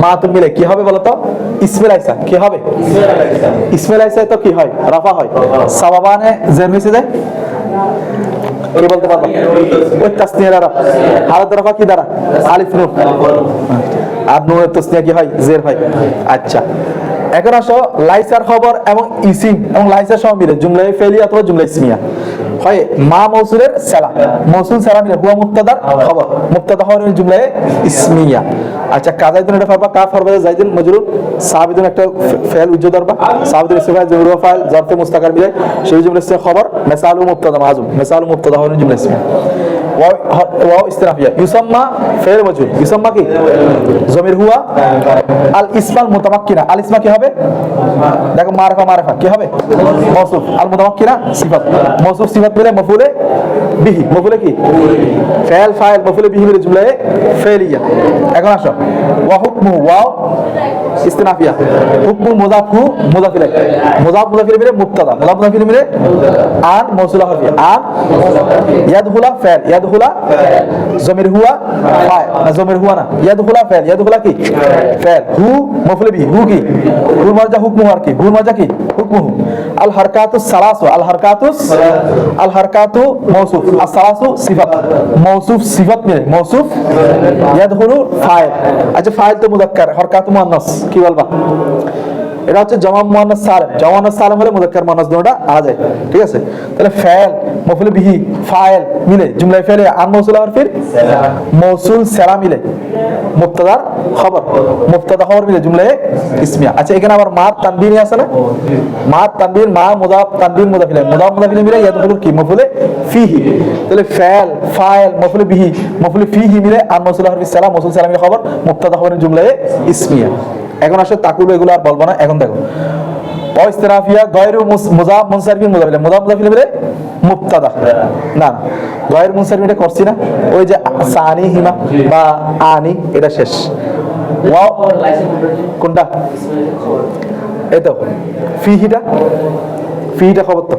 মাতুফ মিলে কি হবে বলো তো? ইসমে লাইসা কি হবে? ইসমে লাইসা তো কি হয়? রাফা হয়। সাবাবানে জের হইছে যায়, কি বলতে পারবো? ওই তাসনিয়া দ্বারা, হালাত রাফা কি দ্বারা? আলিফ নুন। আর নুনের তাসনিয়া কি হয়? জের হয়। আচ্ছা, এখন আসো লাইসার খবর এবং ইসিম এবং লাইসার সহ মিলে জুমলায়ে ফেলি অথবা জুমলা ইসমিয়া হয়। মা মৌসুলের সালা, মৌসুল সালা মিলে হুয়া মুবতাদার খবর, মুবতাদা খবরের জুমলায়ে ইসমিয়া। আচ্ছা, কাজাইতুন এটা ফারবা, কাফ ফারবা জাইদুন মজরুর, সাহাবিদুন একটা ফাইল উজ্জ দরবা, সাহাবিদুন ইসম ফাইল জমির ফাইল জরফে মুস্তাকার মিলে সেই জুমলা ইসমিয়া খবর। মিসালু মুবতাদা মাযুম, মিসালু মুবতাদা খবরের জুমলা ইসমিয়া। ওয়া ইস্তিনাফিয়া ইউসাম্মা ফাইল মজরুর, ইউসাম্মা কি? জমির হুয়া আল ইসমাল মুতামাক্কিনা, আল ইসমা কি হবে? দেখো মারফা, মারফা কি হবে? মৌসুফ। আল মুতামাক্কিনা সিফাত, মৌসুফ সিফাত মিলে মাফউলে বিহি, মাফউলে কি? ফাইল ফাইল, মাফউলে বিহি মিলে জুমলায়ে ফাইলিয়া। এখন আসো ওয়া হুকমু, ওয়াও ইস্তিনাফিয়া, হুকমু মুযাফু মুযাফ ইলাইহি, মুযাফ মুযাফ ইলাইহি মিলে মুবতাদা, মুযাফ মুযাফ ইলাইহি মিলে আন মৌসুলা হরফি, আন ইয়াদখুলা ফাইল, ইয়াদখুলা জমির হুয়া ফাইল, না জমির হুয়া না, ইয়াদখুলা ফাইল, ইয়াদখুলা কি? ফাইল। হু মাফউলে বিহি, হু কি? হুর মারজা হুকমু আর কি? হুর মারজা কি? হুকমু। আল হারকাতুস সালাসু, আল হারকাতুস, আল হারকাতু মৌসুফ, আস সালাসু সিফাত, মৌসুফ সিফাত মিলে মৌসুফ ইয়াদখুলু ফাইল। আচ্ছা, ফাইল তো মুযাক্কার, হারকাতু মুআন্নাস, কি বলবা? এটা হচ্ছে জামা মুয়ান্নাস সালিম। জামা মুয়ান্নাস সালিম হলে মুযাক্কার মুয়ান্নাস দুটোটা আনা যায়, ঠিক আছে? তাহলে ফাইল মফউল বিহি ফাইল মিলে জুমলা ফেলে আন মৌসুল আর ফির মৌসুল সালা মিলে মুবতাদার খবর, মুবতাদা খবর মিলে জুমলায়ে ইসমিয়া। আচ্ছা এখানে আবার মা তানবিন আছে না, মা তানবিন মা মুদাফ তানবিন মুদাফ ইলাইহি মুদাফ মুদাফ ইলাইহি মিলে ইয়াদখুলু কি মফউল ফিহি। তাহলে ফাইল ফাইল মফউল বিহি মফউল ফিহি মিলে আন মৌসুল আর ফির সালা মৌসুল সালা মিলে খবর মুবতাদা খবরের জুমলায়ে ইসমিয়া। এখন আসলে তাকুল এগুলো আর বলবো না। এখন দেখো ইস্তিরাফিয়া গায়রু মুযাফ মুনসারিফিন মুযাফ ইলাইহি মুযাফ মুযাফ ইলাইহি মুবতাদা না গায়রু মুনসারিফ এটা করছি না, ওই যে সানি হিমা বা আনি এটা শেষ। ওয়াও কোনটা এই তো ফিহিটা, ফিহিটা খবর তো,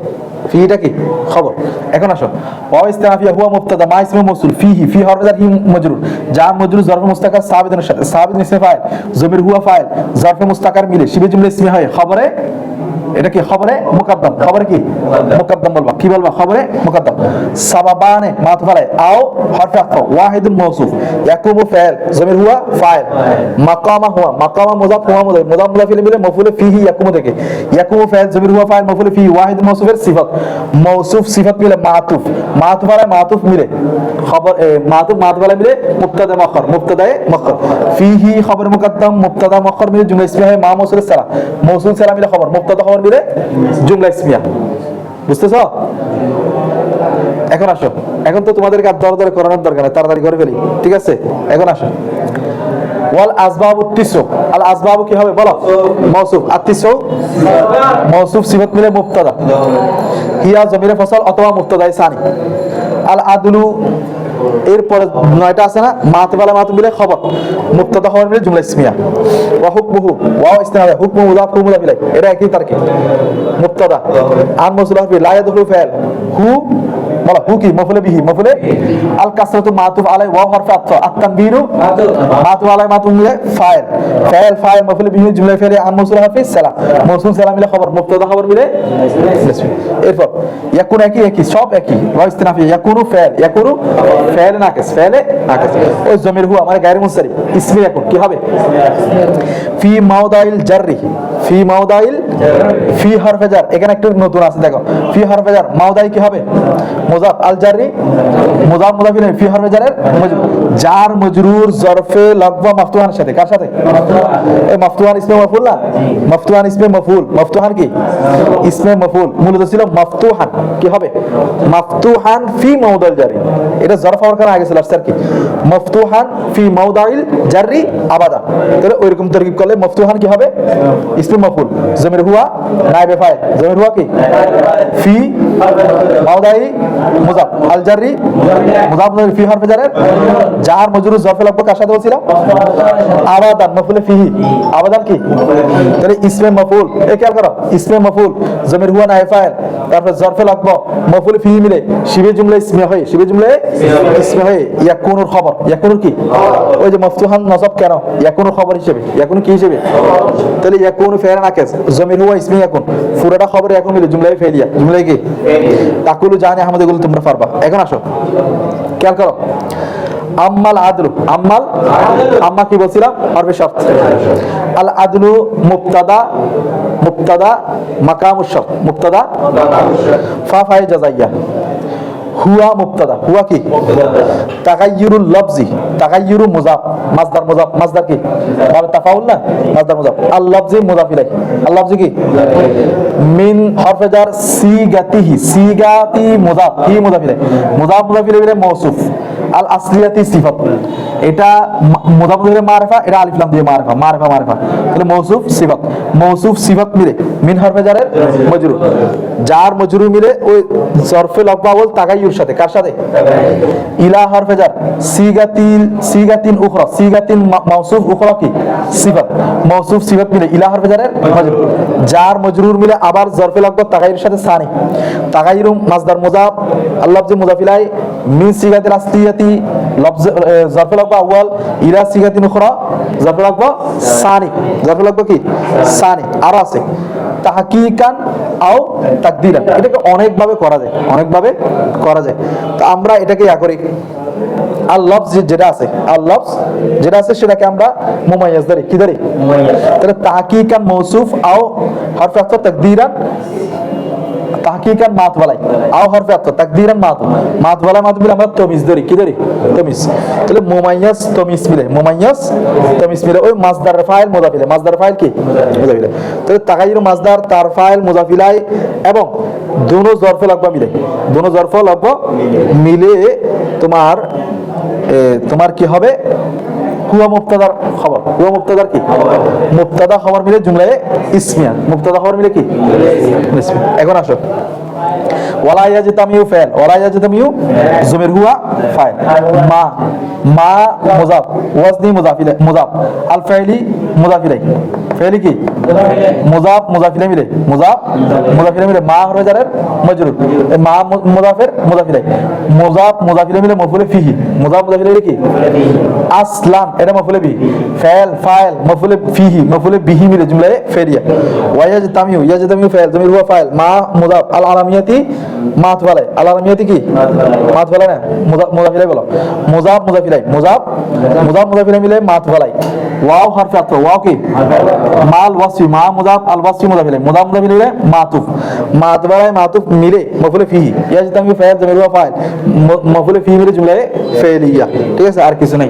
ফিহিটা কি খবর। এখন আসো ওয়া ইস্তিরাফিয়া হুয়া মুবতাদা মা ইসমু মাউসুল ফিহি ফি হরফ জার হি মাজরুর জার মাজরুর জরফ মুস্তাকার সাবিতের সাথে সাবিত ইসমে ফাইল জমির হুয়া ফাইল জরফ মুস্তাকার মিলে শিবে জুমলা ইসমে হয় খবরে। এটা কি খবরে মুকদ্দম, খবরে কি মুকদ্দম বলবা, কি বলবা খবরে মুকদ্দম। সাবাবানে মাতুফ আলাই আও হরফ আতফ ওয়াহিদুন মাউসুফ ইয়াকুবু ফাইল জমির হুয়া ফাইল মাকামা হুয়া মাকামা মুযাফ হুয়া মুযাফ মুযাফ মুযাফ ইলাইহি মিলে মাফউল ফিহি ইয়াকুবু থেকে ইয়াকুবু ফাইল জমির হুয়া ফাইল মাফউল ফিহি ওয়াহিদুন মাউসুফের সিফাত মাউসুফ সিফাত মিলে মাতুফ মাতুফ আলাই মাতুফ মিলে খবর মাতুফ মাতুফ আলাই মিলে মুবতাদা মুআখখার মুবতাদায়ে মুআখখার ফিহি খবর মুকদ্দম মুবতাদা মুআখখার মিলে জুমলা ইসমিয়া হয় মা মাউসুল সালা মাউসুল সালা মিলে খবর মুবতাদা খবর মিলে জুমলা ইসমিয়া। বুঝতেছো? এখন আসো, এখন তো তোমাদেরকে আর দরদর করানোর দরকার নেই, তাড়াতাড়ি করে ফেলি, ঠিক আছে? এখন আসো ওয়াল আসবাবু তিসু আল আসবাবু কি হবে বলো মাউসুফ আর তিসু মাউসুফ সিফাত মিলে মুবতাদা হিয়া জমিরে ফসল অথবা মুবতাদায়ে সানি। আল আদলু এরপরে 9টা আছে না মাতুবালা মাতু মিলে খবর মুবতাদা খবর মিলে জুমলা ইসমিয়া। ওয়া হুকমুহু ওয়া ইস্তিনাদা হুকমু মুযাফ মুযাফ ইলাইহি এটা একই তারকে মুবতাদা আন মাউসুল ফি লা ইয়াদখুলু ফাইল হু বলা হু কি মাফউল বিহি মাফউল আল কাসরাতু মাতুফ আলাই ওয়া হরফ আতফ আত তানবীরু মাতুফ আলাই মাতুফ মিলে ফাইল ফাইল ফাইল মাফউল বিহি জুমলা ফি'লি আন মাউসুল হাফি সালা মাউসুল সালা মিলে খবর মুবতাদা খবর মিলে এরপর ইয়াকুন একই সব একই ওয়া ইস্তিনাফি ইয়াকুনু ফাইল ইয়াকুনু ফাইল নাকিস ফাইলে নাকিস ওই জমির হুয়া মানে গায়রু মুনসারিফ ইসমে ইয়াকুন কি হবে ফি মাওদাইল জাররি ফি মাওদাইল ফি হরফে জার। এখানে একটু নতুন আছে দেখো ফি হরফে জার মাওদাই কি হবে মুযাফ আল জাররি মুযাফ মুযাফ ইলাইহি ফি হরফে জারের মাজরুর জার মাজরুর জরফে লাগবা মাফতুহার সাথে কার সাথে এই মাফতুহান ইসমে মাফউল না মাফতুহান ইসমে মাফউল মাফতুহান কি ইসমে মাফউল মূলত ছিল মাফতুহান কি হবে মাফতুহান ফি মাওদাইল জাররি এটা জরফ হওয়ার কারণে আগে ছিল আর কি মাফতুহান ফি মাওদাইল জাররি আবাদা। তাহলে ওইরকম তরকিব করলে মাফতুহান কি হবে ইসমে মাফউল জমির হুয়া নাইবে ফাইল জমির হুয়া কি ফি মাওদাই মুযাফ আল জাররি মুযাফ ফি হরফে জারের জার মাজরুর জরফে লাগবে কার সাথে বলছিলাম আবাদান মাফউল ফিহি আবাদান কি তাহলে ইসমে মাফউল এই খেয়াল করো ইসমে মাফউল জমির হুয়া নাইবে ফাইল তারপর জরফে লাগবে মাফউল ফিহি মিলে শিবে জুমলা ইসমিয়া হয় শিবে জুমলা ইসমে হয় ইয়াকুনুর খবর ইয়াকুনুর কি ওই যে মাফতুহান নসব কেন ইয়াকুনুর খবর হিসেবে ইয়াকুন কি হিসেবে তাহলে ইয়াকুনু ফাইল নাকিস জমির হুয়া ইসমে ইয়াকুন পুরোটা খবর ইয়াকুন মিলে জুমলায়ে ফাইলিয়া জুমলায়ে কি তাকুলু জানি আহমদ এগুলো তোমরা পারবা। এখন আসো খেয়াল করো আম্মাল আদলু আম্মাল আম্মা কি বলছিলাম হরফে শর্ত আল আদলু মুবতাদা মুবতাদা মাকামুশ শর্ত মুবতাদা ফা ফাই জাযাইয়া হুয়া মুবতাদা হুয়া কি তাগায়্যুরুল লফজি তাগায়্যুরু মুযাফ মাসদার মুযাফ মাসদার কি মানে তাফাউল না মাসদার মুযাফ আল লফজি মুযাফ ইলাইহি আল লফজি কি মিন হরফে জার সিগাতিহি সিগাতি মুযাফ কি মুযাফ ইলাইহি মুযাফ মুযাফ ইলাইহি মাউসুফ আল আসলিয়াতি সিফাত এটা মুযাফ ইলাইহি মারিফা এটা আলিফ লাম দিয়ে মারিফা মারিফা মারিফা তাহলে মাউসুফ সিফাত মিলে মিন হরফে জারের মাজরুর জার মাজরুর মিলে ওই জরফে লাগবা বল তাগায়্যুর সাথে কার সাথে ইলা হরফে জার সিগাতিন উখরা সিগাতিন মাউসুফ উখরা কি সিফাত মাউসুফ সিফাত মিলে ইলা হরফে জারের মাজরুর জার মাজরুর মিলে আবার জরফে লাগবা তাগায়্যুর সাথে সানি তাগায়্যুর মাসদার মুযাফ আল লফজ মুযাফ ইলাইহি মিন সিগাতিল আসলিয়াতি লফজ জরফে লাগবা আউয়াল ইলা সিগাতিন উখরা জরফে লাগবা সানি জরফে লাগবা কি সানি আর আছে তাহকিকান আও তাকদিরান এটাকে অনেকভাবে করা যায় তো আমরা এটাকে ইয়া করি আল লফজ যেটা আছে, আল লফজ যেটা আছে সেটাকে আমরা মুমাইয়াজ ধরি, কি ধরি? তাহলে তাহকিকান মৌসুফ আও হরফে আতফ তাকদীরান, তাহকিকান মাত বলাই আও হরফে আতফ তাকদীরান মাত, মাত বলাই মাত মিলে আমরা তমিজ ধরি, কি ধরি? তমিজ। তাহলে মুমাইয়াজ তমিজ মিলে, মুমাইয়াজ তমিজ মিলে ওই মাসদার ফাইল মুজাফিলে, মাসদার ফাইল কি? মুজাফিলে। তাহলে তাগাইরু মাসদার তার ফাইল মুজাফিলাই এবং দোনো জরফ লাগবা মিলে, দোনো জরফ লাগবা মিলে তোমার কি হবে? হুয়া মুবতাদার খবর, হুয়া মুবতাদার কি? মুবতাদা খবর মিলে জুমলায়ে ইসমিয়া, মুবতাদা খবর মিলে কি? ইসমিয়া। এখন আসো ওয়ালা ইয়াজতামিউ ফাইল, ওয়ালা ইয়াজতামিউ জমির হুয়া ফাইল, মা মা মুজাফ, ওয়াজনি মুজাফিলে মুজাফ, আল ফাইলি মুজাফিলাই, ফাইলি কি? মুজাফ মুজাফিলে মিলে, মুজাফ মুজাফিলে মিলে মা হরফে জারের মজরুর, মা মুজাফের মুজাফিলাই, মুজাফ মুজাফিলে মিলে মফুলে ফিহি, মুজাফ মুজাফিলে মিলে কি? আসলাম এটা মফুলে বি, ফাইল ফাইল মফুলে ফিহি মফুলে বিহি মিলে জুমলায়ে ফাইলিয়া। ওয়াজতামিউ ইয়াজতামিউ ফাইল জমির হুয়া ফাইল, মা মুজাফ, আল আলামিয়াতি মাত বলে, আল আলামিয়াতি কি? মাত বলে না, মুজাফ মুজাফিলাই বলো, মুজাফ মুজাফিলাই, মুজাফ মুজাফ মুজাফিলাই মিলে মাত বলাই, ওয়াও হরফে আতফ, ওয়াও কি? মাল ওয়াসফি, মা মুজাফ আল ওয়াসফি মুজাফিলাই, মুজাফ মুজাফিলাই মিলে মাতুফ, মাত বলাই মাতুফ মিলে মফুলে ফিহি, ইয়াজতামিউ ফাইল জমির হুয়া ফাইল মফুলে ফিহি মিলে জুমলায়ে ফাইলিয়া। ঠিক আছে, আর কিছু নাই।